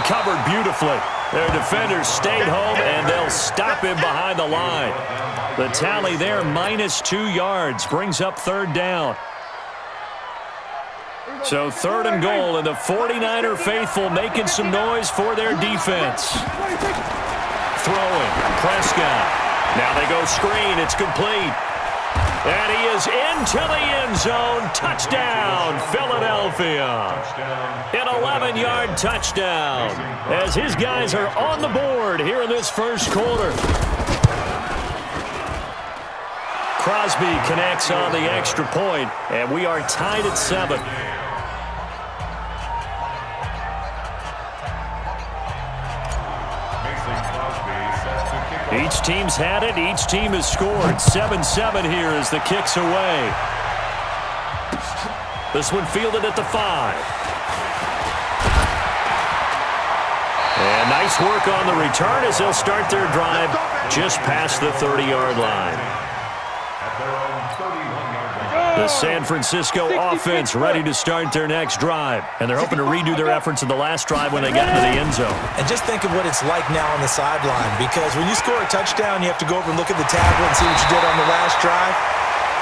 covered beautifully. Their defenders stayed home, and they'll stop him behind the line. The tally there, -2 yards, brings up third down. So 3rd and goal, and the 49er faithful making some noise for their defense. Throwing, Prescott. Now they go screen. It's complete. And he is into the end zone. Touchdown, Philadelphia. An 11-yard touchdown as his guys are on the board here in this first quarter. Crosby connects on the extra point, and we are tied at 7. Each team's had it. Each team has scored. 7-7 here as the kick's away. This one fielded at the 5. And nice work on the return as they'll start their drive just past the 30-yard line. The San Francisco offense ready to start their next drive. And they're hoping to redo their efforts in the last drive when they got into the end zone. And just think of what it's like now on the sideline, because when you score a touchdown, you have to go over and look at the tablet and see what you did on the last drive.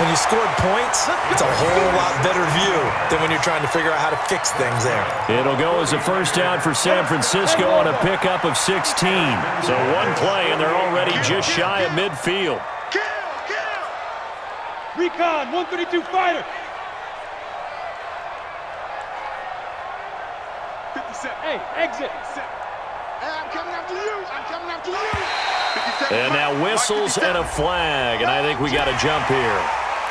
When you scored points, it's a whole lot better view than when you're trying to figure out how to fix things there. It'll go as a first down for San Francisco on a pickup of 16. So one play, and they're already just shy of midfield. Recon, 132 fighter. 57. Hey, exit. Hey, I'm coming after you. I'm coming after you. And now whistles and a flag, and I think we got a jump here.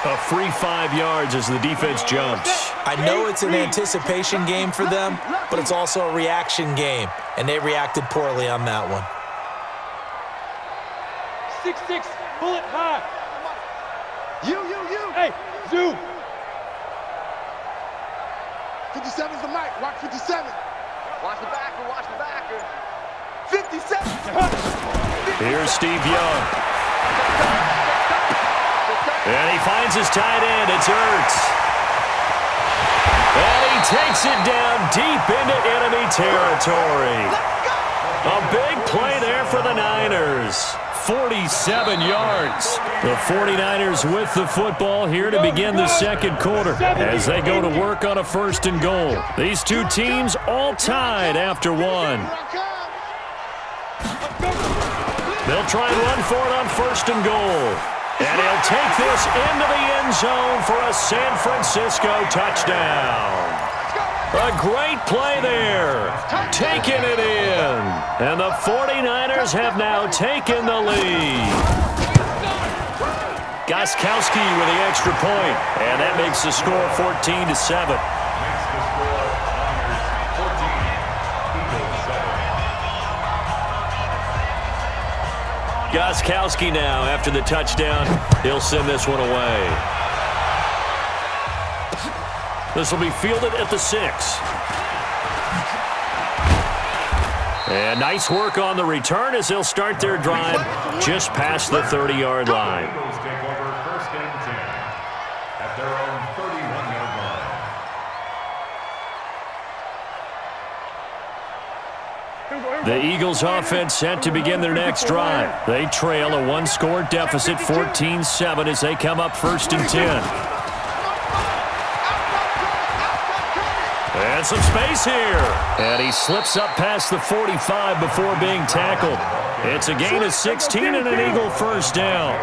A free 5 yards as the defense jumps. I know it's an anticipation game for them, but it's also a reaction game, and they reacted poorly on that one. 6-6, bullet high. You. Hey, zoom. 57's the mic. Watch 57. Watch the backer. 57. Here's Steve Young. And he finds his tight end. It's Ertz. And he takes it down deep into enemy territory. A big play there for the Niners. 47 yards. The 49ers with the football here to begin the second quarter as they go to work on a 1st and goal. These two teams all tied after one. They'll try and run for it on 1st and goal. And he'll take this into the end zone for a San Francisco touchdown. A great play there. Taking it in. And the 49ers have now taken the lead. Gostkowski with the extra point. And that makes the score 14-7. Gostkowski now after the touchdown. He'll send this one away. This will be fielded at the 6. And nice work on the return as they'll start their drive just past the 30-yard line. The Eagles offense set to begin their next drive. They trail a one-score deficit, 14-7, as they come up 1st and 10. And some space here. And he slips up past the 45 before being tackled. It's a gain of 16 and an Eagle 1st down.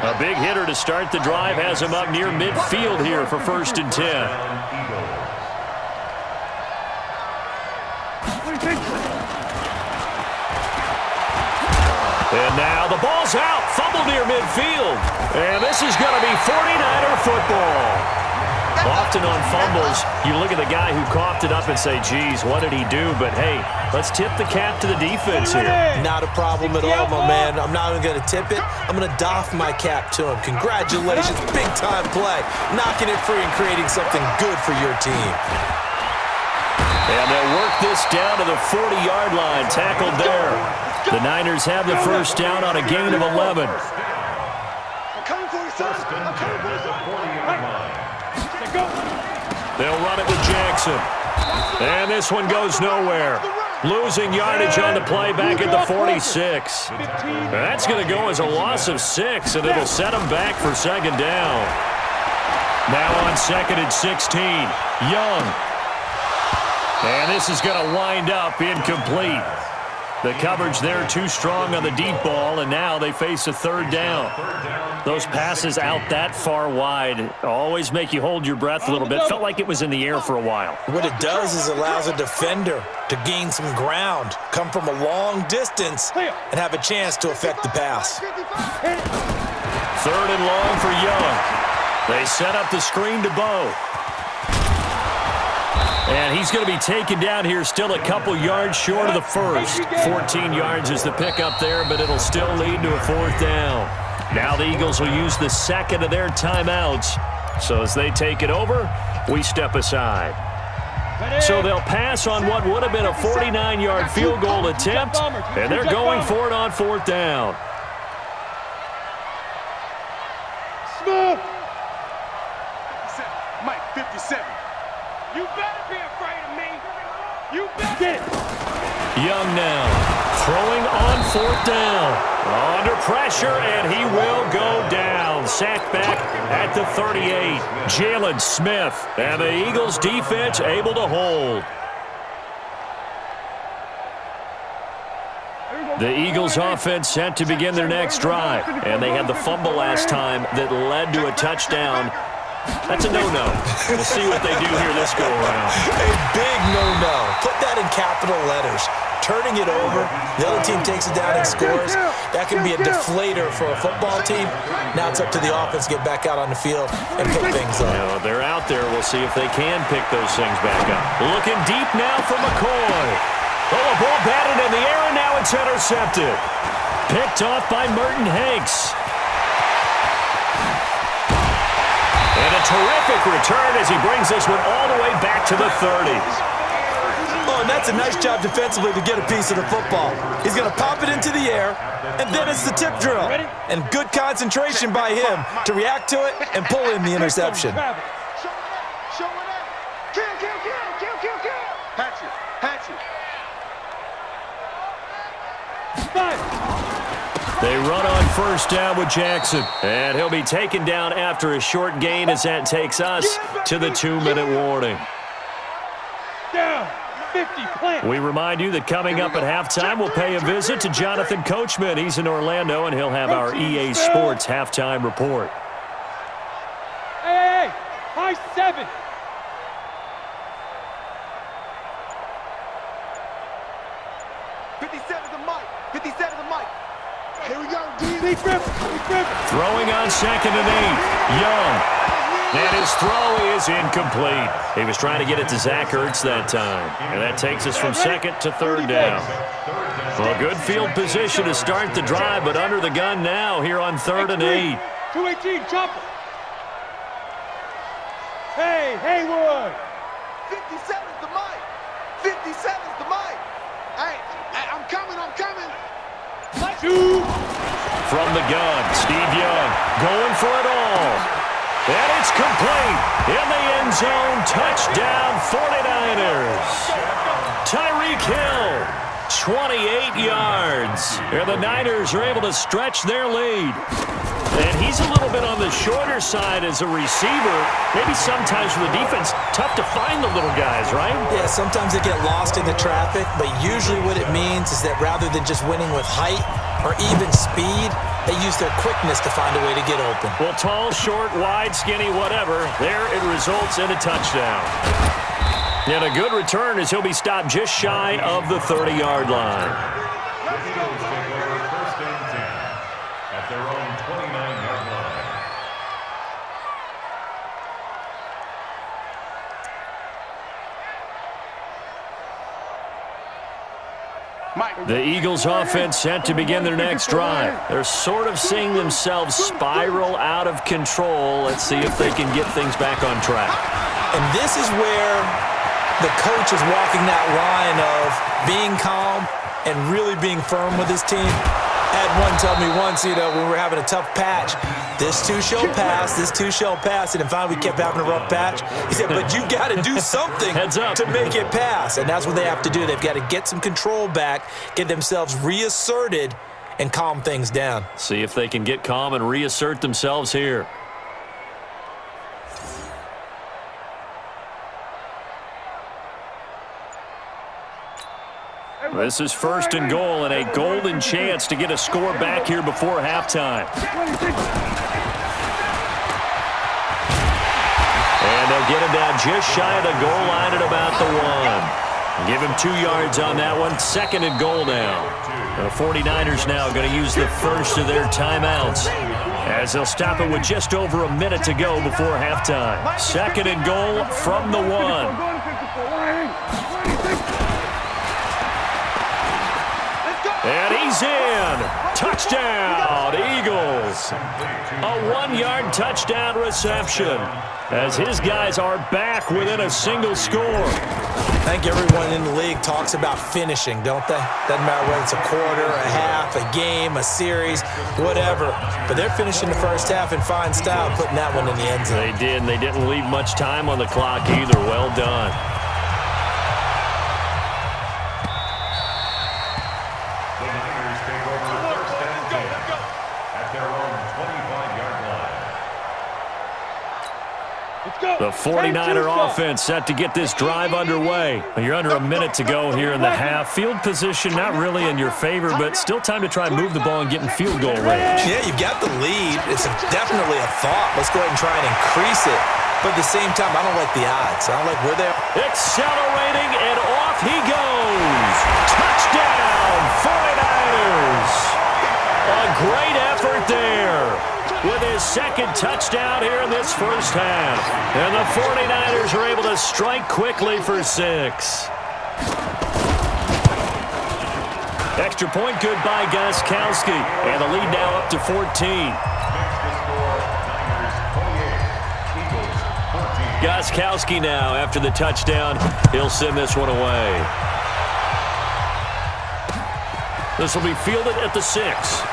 A big hitter to start the drive has him up near midfield here for 1st and 10. And now the ball's out. Fumble near midfield. And this is going to be 49er football. Often on fumbles, you look at the guy who coughed it up and say, geez, what did he do? But, hey, let's tip the cap to the defense here. Not a problem at all, my man. I'm not even going to tip it. I'm going to doff my cap to him. Congratulations. Big-time play. Knocking it free and creating something good for your team. And they'll work this down to the 40-yard line. Tackled there. The Niners have the 1st down on a gain of 11. They'll run it with Jackson. And this one goes nowhere. Losing yardage on the play back at the 46. That's going to go as a loss of 6, and it'll set them back for second down. Now on second and 16, Young. And this is going to wind up incomplete. The coverage there too strong on the deep ball, and now they face a third down. Those passes out that far wide always make you hold your breath a little bit. Felt like it was in the air for a while. What it does is allows a defender to gain some ground, come from a long distance, and have a chance to affect the pass. Third and long for Young. They set up the screen to Bo. And he's going to be taken down here, still a couple yards short of the first. 14 yards is the pickup there, but it'll still lead to a fourth down. Now the Eagles will use the second of their timeouts. So as they take it over, we step aside. So they'll pass on what would have been a 49-yard field goal attempt, and they're going for it on fourth down. Smooth. 57. Mike, 57. You better be afraid of me. You better get it. Young now, throwing on fourth down. Under pressure, and he will go down. Sacked back at the 38. Jalen Smith, and the Eagles defense able to hold. The Eagles offense set to begin their next drive, and they had the fumble last time that led to a touchdown. That's a no-no. We'll see what they do here this go-around. A big no-no. Put that in capital letters. Turning it over, the other team takes it down and scores. That can be a deflator for a football team. Now it's up to the offense to get back out on the field and pick things up. Now, they're out there. We'll see if they can pick those things back up. Looking deep now for McCoy. Oh, a ball batted in the air, and now it's intercepted. Picked off by Merton Hanks. And a terrific return as he brings this one all the way back to the 30s. Oh, and that's a nice job defensively to get a piece of the football. He's going to pop it into the air, and then it's the tip drill. And good concentration by him to react to it and pull in the interception. Show it up. Kill. Hatchet. They run on first down with Jackson, and he'll be taken down after a short gain as that takes us to the 2-minute warning. Down. 50, plant. We remind you that coming up at halftime, we'll pay a visit to Jonathan Coachman. He's in Orlando, and he'll have our EA Sports halftime report. Hey, high 7. Here we go, D. Throwing on second and 8. Young. And his throw is incomplete. He was trying to get it to Zach Ertz that time. And that takes us from second to third down. Well, good field position to start the drive, but under the gun now here on third and 8. 218, chopper. Hey, Haywood. 57's the mic. 57's the mic. Hey, I'm coming. From the gun, Steve Young going for it all. And it's complete. In the end zone, touchdown 49ers. Tyreek Hill, 28 yards. And the Niners are able to stretch their lead. And he's a little bit on the shorter side as a receiver. Maybe sometimes for the defense, tough to find the little guys, right? Yeah, sometimes they get lost in the traffic, but usually what it means is that rather than just winning with height or even speed, they use their quickness to find a way to get open. Well, tall, short, wide, skinny, whatever, there it results in a touchdown. And a good return as he'll be stopped just shy of the 30-yard line. At their own 29-yard line. The Eagles offense set to begin their next drive. They're sort of seeing themselves spiral out of control. Let's see if they can get things back on track. And this is where the coach is walking that line of being calm and really being firm with his team. I had one tell me once, when we were having a tough patch, this too shall pass, this too shall pass. And then finally we kept having a rough patch. He said, but you got to do something to make it pass. And that's what they have to do. They've got to get some control back, get themselves reasserted, and calm things down. See if they can get calm and reassert themselves here. This is 1st and goal and a golden chance to get a score back here before halftime. And they'll get him down just shy of the goal line at about the 1. Give him 2 yards on that one. 2nd and goal now. The 49ers now going to use the first of their timeouts as they'll stop it with just over a minute to go before halftime. 2nd and goal from the 1. And he's in. Touchdown, Eagles. A 1-yard touchdown reception as his guys are back within a single score. I think everyone in the league talks about finishing, don't they? Doesn't matter whether it's a quarter, a half, a game, a series, whatever. But they're finishing the first half in fine style, putting that one in the end zone. They did, and they didn't leave much time on the clock either. Well done. The 49er offense set to get this drive underway. You're under a minute to go here in the half. Field position not really in your favor, but still time to try and move the ball and get in field goal range. Yeah, you've got the lead. It's definitely a thought. Let's go ahead and try and increase it. But at the same time, I don't like the odds. I don't like where they're accelerating, and off he goes. Touchdown, 49ers. A great effort there with his 2nd touchdown here in this first half. And the 49ers are able to strike quickly for 6. Extra point good by Gostkowski. And the lead now up to 14. Gostkowski now after the touchdown. He'll send this one away. This will be fielded at the 6.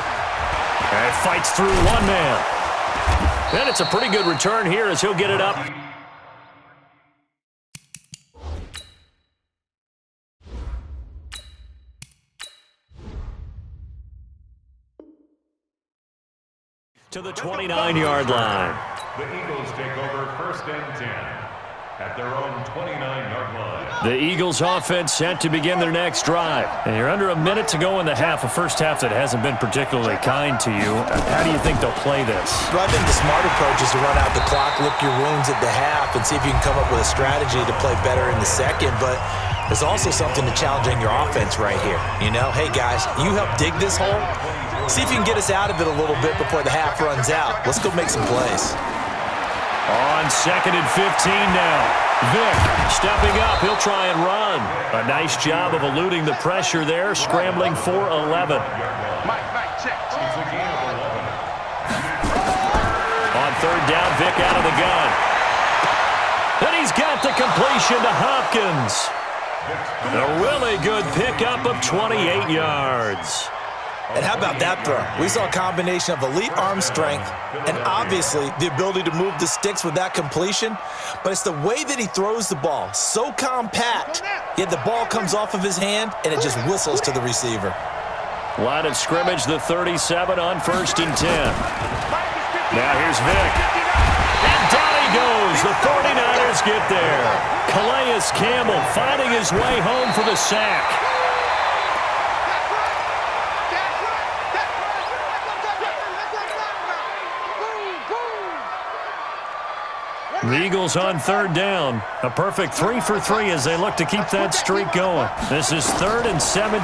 And fights through one man. And it's a pretty good return here as he'll get it up. To the 29-yard line. The Eagles take over 1st and 10 at their own 29-yard line. The Eagles offense set to begin their next drive. And you're under a minute to go in the half, a first half that hasn't been particularly kind to you. How do you think they'll play this? Well, I think the smart approach is to run out the clock, lick your wounds at the half, and see if you can come up with a strategy to play better in the second. But there's also something to challenging your offense right here. You know, hey, guys, you help dig this hole. See if you can get us out of it a little bit before the half runs out. Let's go make some plays. On 2nd and 15 now. Vick stepping up. He'll try and run. A nice job of eluding the pressure there, scrambling for 11. Check. On 3rd down, Vick out of the gun. And he's got the completion to Hopkins. A really good pickup of 28 yards. And how about that throw? We saw a combination of elite arm strength and obviously the ability to move the sticks with that completion, but it's the way that he throws the ball. So compact, yet the ball comes off of his hand and it just whistles to the receiver. Line of scrimmage, the 37 on 1st and 10. Now here's Vick. And down he goes. The 49ers get there. Calais Campbell finding his way home for the sack. The Eagles on 3rd down. A perfect 3 for 3 as they look to keep that streak going. This is 3rd and 17.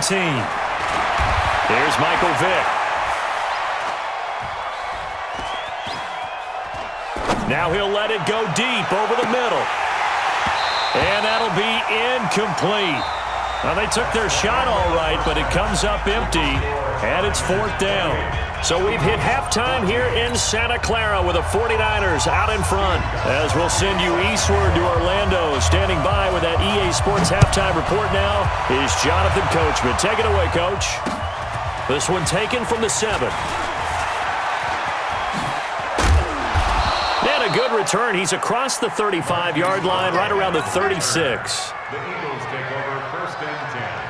Here's Michael Vick. Now he'll let it go deep over the middle. And that'll be incomplete. Now they took their shot all right, but it comes up empty, and it's 4th down. So we've hit halftime here in Santa Clara with the 49ers out in front. As we'll send you eastward to Orlando. Standing by with that EA Sports halftime report now is Jonathan Coachman. Take it away, Coach. This one taken from the 7. good return. He's across the 35-yard line, right around the 36. The Eagles take over 1st and 10.